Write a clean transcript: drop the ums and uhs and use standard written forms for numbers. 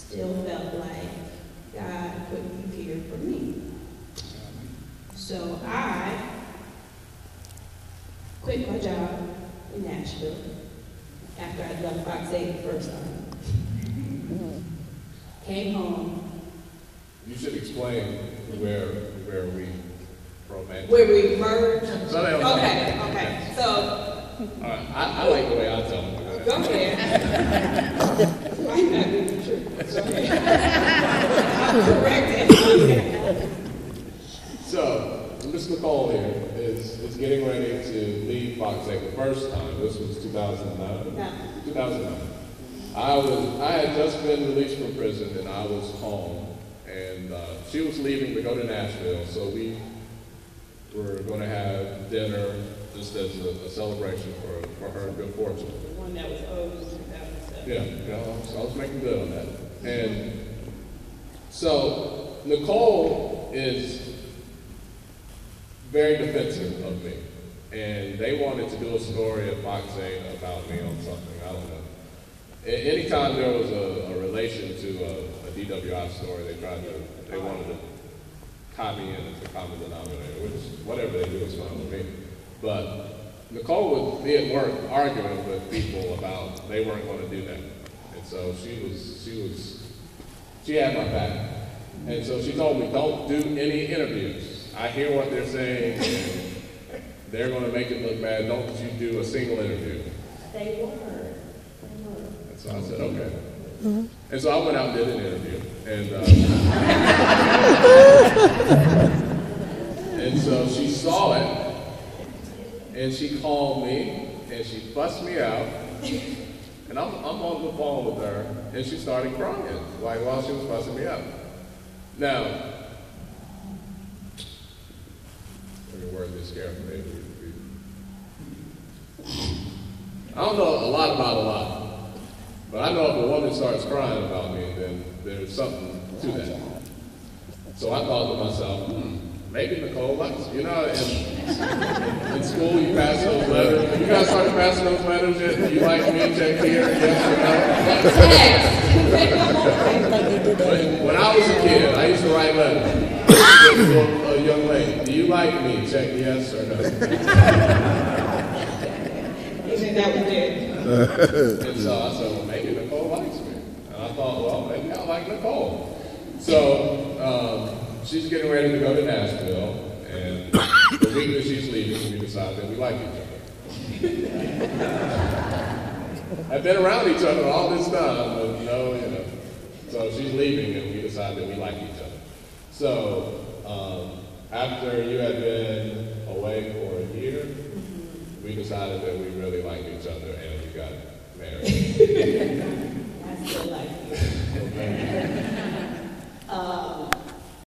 still felt like God put you here for me. So I quit my job in Nashville after I'd left Fox 8 the first time. Came home. You should explain where we romantic. Where we merged. Okay. So. All right. I like the way I tell them. Go ahead. Might not be the truth. Go ahead. I'll correct it. So, Ms. Nicole here is getting ready to leave Fox 8 the first time. This was 2009. No. 2009. I had just been released from prison and I was home, and she was leaving to go to Nashville, so we were going to have dinner just as a celebration for her good fortune. The one that was owed in 2007. Yeah, so I was making good on that. And so Nicole is very defensive of me, and they wanted to do a story at Fox 8 about me on something, I don't know. Anytime there was a relation to a DWI story, they wanted to copy in as a common denominator, which whatever they do is fine with me. But Nicole would be at work arguing with people about they weren't going to do that. And so she had my back. And so she told me, don't do any interviews. I hear what they're saying, and they're going to make it look bad. Don't you do a single interview. They were. And so I said, okay. And so I went out and did an interview. And so she saw it, and she called me, and she fussed me out. And I'm on the phone with her, and she started crying, like while she was fussing me out. Now, let me word this carefully. I don't know a lot about a lot, but I know if a woman starts crying about me, then there's something to that. So I thought to myself, maybe Nicole likes me. You know, in school you pass those letters. You guys started passing those letters yet? You like me? Check here, yes or no? When I was a kid, I used to write letters to a young lady. Do you like me? Check yes or no. Isn't that what did? And so I said, well, maybe Nicole likes me. And I thought, well, maybe I like Nicole. So she's getting ready to go to Nashville, and the week that she's leaving, we decided that we like each other. I've been around each other all this time, but no. So she's leaving, and we decided that we like each other. So after you had been away for a year, we decided that we really liked each other, and we got married.